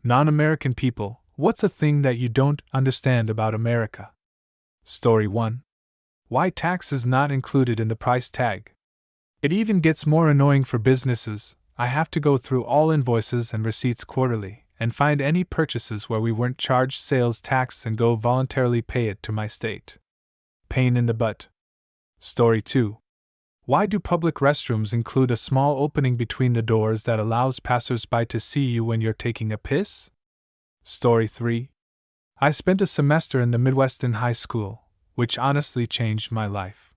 Non-American people, what's a thing that you don't understand about America? Story 1. Why tax is not included in the price tag. It even gets more annoying for businesses. I have to go through all invoices and receipts quarterly, and find any purchases where we weren't charged sales tax and go voluntarily pay it to my state. Pain in the butt. Story 2. Why do public restrooms include a small opening between the doors that allows passers-by to see you when you're taking a piss? Story 3. I spent a semester in the Midwestern high school, which honestly changed my life.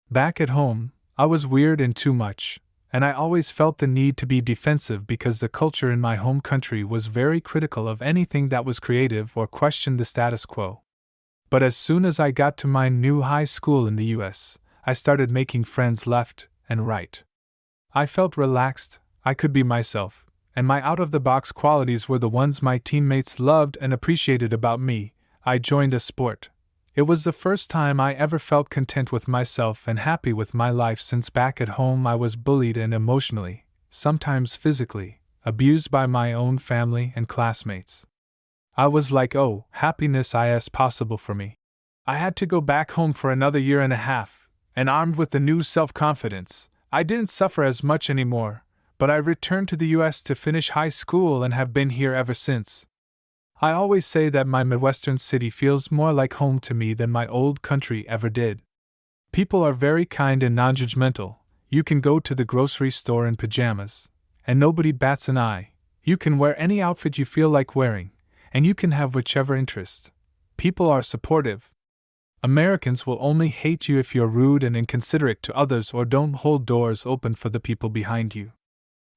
Back at home, I was weird and too much, and I always felt the need to be defensive because the culture in my home country was very critical of anything that was creative or questioned the status quo. But as soon as I got to my new high school in the US, I started making friends left and right. I felt relaxed, I could be myself, and my out-of-the-box qualities were the ones my teammates loved and appreciated about me. I joined a sport. It was the first time I ever felt content with myself and happy with my life since back at home I was bullied and emotionally, sometimes physically, abused by my own family and classmates. I was like, oh, happiness is possible for me. I had to go back home for another year and a half, and armed with the new self-confidence, I didn't suffer as much anymore, but I returned to the US to finish high school and have been here ever since. I always say that my Midwestern city feels more like home to me than my old country ever did. People are very kind and non-judgmental. You can go to the grocery store in pajamas, and nobody bats an eye. You can wear any outfit you feel like wearing, and you can have whichever interest. People are supportive. Americans will only hate you if you're rude and inconsiderate to others or don't hold doors open for the people behind you.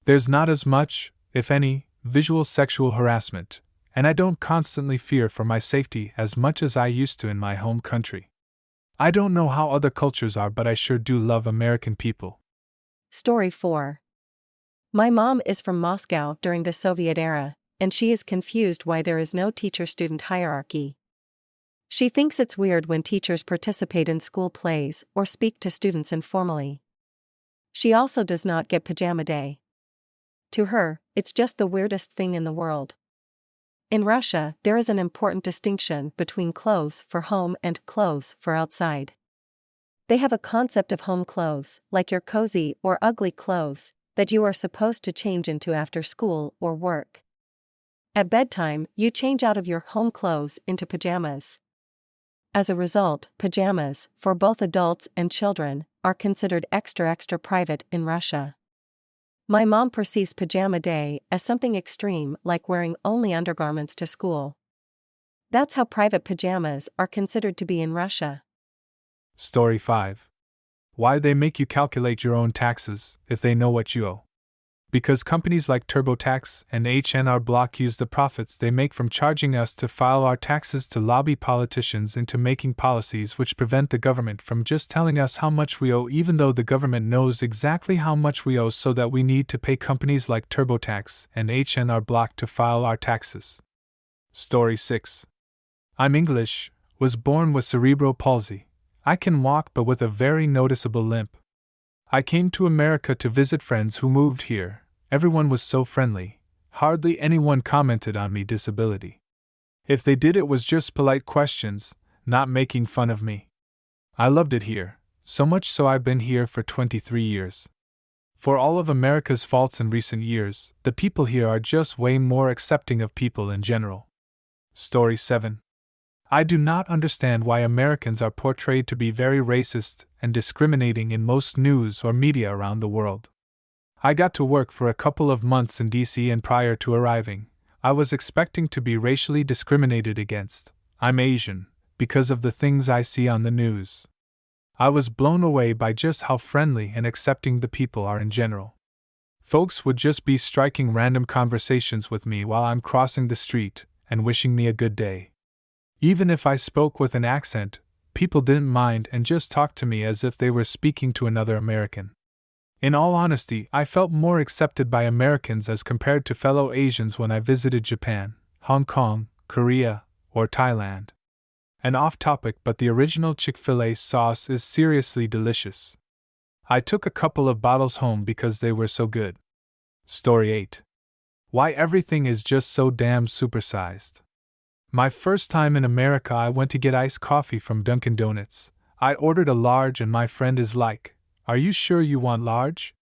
There's not as much, if any, visual sexual harassment, and I don't constantly fear for my safety as much as I used to in my home country. I don't know how other cultures are, but I sure do love American people. Story 4. My mom is from Moscow during the Soviet era, and she is confused why there is no teacher-student hierarchy. She thinks it's weird when teachers participate in school plays or speak to students informally. She also does not get pajama day. To her, it's just the weirdest thing in the world. In Russia, there is an important distinction between clothes for home and clothes for outside. They have a concept of home clothes, like your cozy or ugly clothes, that you are supposed to change into after school or work. At bedtime, you change out of your home clothes into pajamas. As a result, pajamas, for both adults and children, are considered extra private in Russia. My mom perceives pajama day as something extreme, like wearing only undergarments to school. That's how private pajamas are considered to be in Russia. Story 5. Why they make you calculate your own taxes if they know what you owe. Because companies like TurboTax and H&R Block use the profits they make from charging us to file our taxes to lobby politicians into making policies which prevent the government from just telling us how much we owe, even though the government knows exactly how much we owe, so that we need to pay companies like TurboTax and H&R Block to file our taxes. Story 6. I'm English, was born with cerebral palsy. I can walk but with a very noticeable limp. I came to America to visit friends who moved here. Everyone was so friendly. Hardly anyone commented on my disability. If they did, it was just polite questions, not making fun of me. I loved it here, so much so I've been here for 23 years. For all of America's faults in recent years, the people here are just way more accepting of people in general. Story 7. I do not understand why Americans are portrayed to be very racist and discriminating in most news or media around the world. I got to work for a couple of months in DC, and prior to arriving, I was expecting to be racially discriminated against. I'm Asian, because of the things I see on the news. I was blown away by just how friendly and accepting the people are in general. Folks would just be striking random conversations with me while I'm crossing the street and wishing me a good day. Even if I spoke with an accent, people didn't mind and just talked to me as if they were speaking to another American. In all honesty, I felt more accepted by Americans as compared to fellow Asians when I visited Japan, Hong Kong, Korea, or Thailand. An off-topic, but the original Chick-fil-A sauce is seriously delicious. I took a couple of bottles home because they were so good. Story 8. Why everything is just so damn supersized. My first time in America, I went to get iced coffee from Dunkin' Donuts. I ordered a large and my friend is like, "Are you sure you want large?"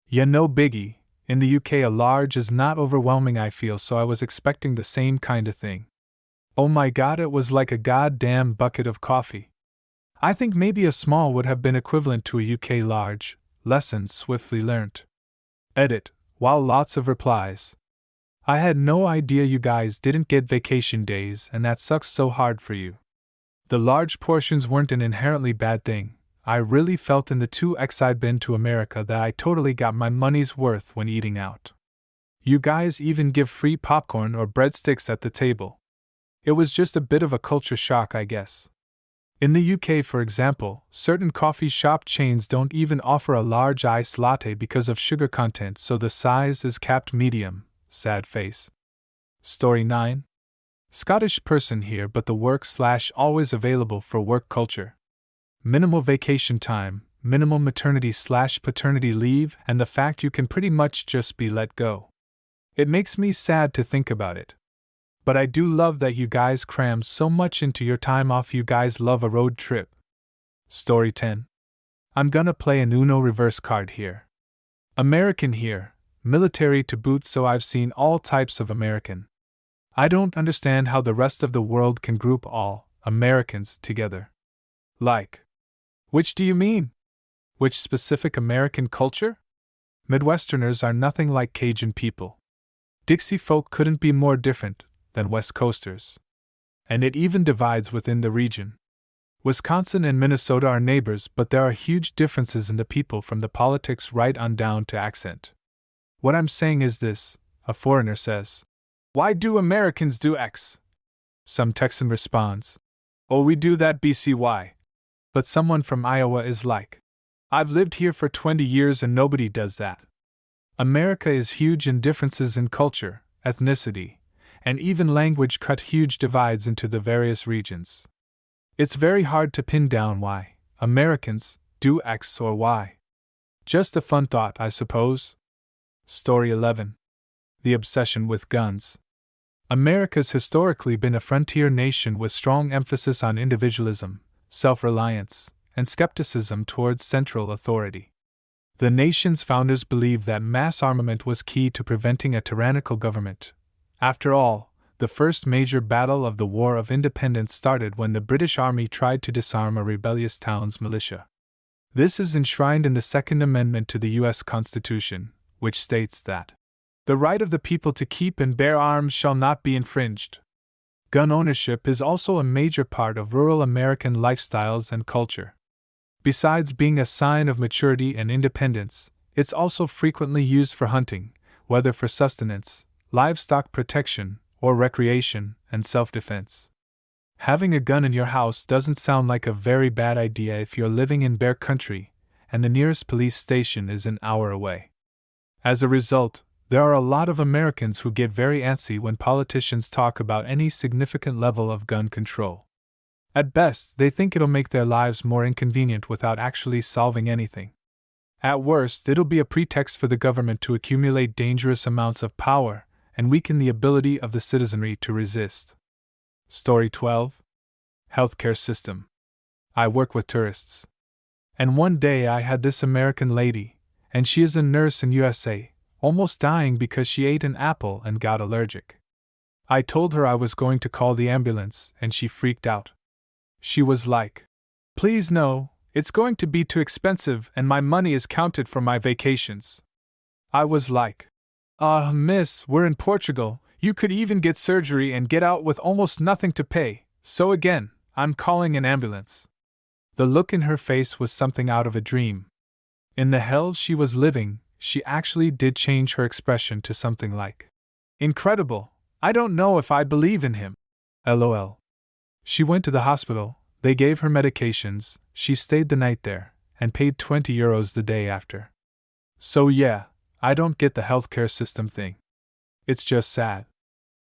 Yeah, no biggie. In the UK, a large is not overwhelming, I feel, so I was expecting the same kind of thing. Oh my god, it was like a goddamn bucket of coffee. I think maybe a small would have been equivalent to a UK large. Lesson swiftly learnt. Edit, while lots of replies. I had no idea you guys didn't get vacation days, and that sucks so hard for you. The large portions weren't an inherently bad thing. I really felt in the 2x I'd been to America that I totally got my money's worth when eating out. You guys even give free popcorn or breadsticks at the table. It was just a bit of a culture shock, I guess. In the UK, for example, certain coffee shop chains don't even offer a large iced latte because of sugar content, so the size is capped medium. Sad face. Story 9. Scottish person here, but the work/always available for work culture. Minimal vacation time, minimal maternity/paternity leave, and the fact you can pretty much just be let go. It makes me sad to think about it. But I do love that you guys cram so much into your time off. You guys love a road trip. Story 10. I'm gonna play an Uno reverse card here. American here, military to boot, so I've seen all types of American. I don't understand how the rest of the world can group all Americans together. Like, which do you mean? Which specific American culture? Midwesterners are nothing like Cajun people. Dixie folk couldn't be more different than West Coasters. And it even divides within the region. Wisconsin and Minnesota are neighbors, but there are huge differences in the people, from the politics right on down to accent. What I'm saying is this: a foreigner says, "Why do Americans do X?" Some Texan responds, "Oh, we do that BCY. But someone from Iowa is like, "I've lived here for 20 years and nobody does that." America is huge, and differences in culture, ethnicity, and even language cut huge divides into the various regions. It's very hard to pin down why Americans do X or Y. Just a fun thought, I suppose. Story 11. The obsession with guns. America's historically been a frontier nation with strong emphasis on individualism, self-reliance, and skepticism towards central authority. The nation's founders believed that mass armament was key to preventing a tyrannical government. After all, the first major battle of the War of Independence started when the British Army tried to disarm a rebellious town's militia. This is enshrined in the Second Amendment to the U.S. Constitution, which states that the right of the people to keep and bear arms shall not be infringed. Gun ownership is also a major part of rural American lifestyles and culture. Besides being a sign of maturity and independence, it's also frequently used for hunting, whether for sustenance, livestock protection, or recreation and self-defense. Having a gun in your house doesn't sound like a very bad idea if you're living in bear country and the nearest police station is an hour away. As a result, there are a lot of Americans who get very antsy when politicians talk about any significant level of gun control. At best, they think it'll make their lives more inconvenient without actually solving anything. At worst, it'll be a pretext for the government to accumulate dangerous amounts of power and weaken the ability of the citizenry to resist. Story 12. Healthcare system. I work with tourists. And one day I had this American lady, and she is a nurse in USA, almost dying because she ate an apple and got allergic. I told her I was going to call the ambulance, and she freaked out. She was like, "Please no, it's going to be too expensive and my money is counted for my vacations." I was like, Miss, we're in Portugal, you could even get surgery and get out with almost nothing to pay, so again, I'm calling an ambulance." The look in her face was something out of a dream. In the hell she was living, she actually did change her expression to something like, "Incredible, I don't know if I believe in him. LOL. She went to the hospital, they gave her medications, she stayed the night there, and paid €20 the day after. So yeah, I don't get the healthcare system thing. It's just sad.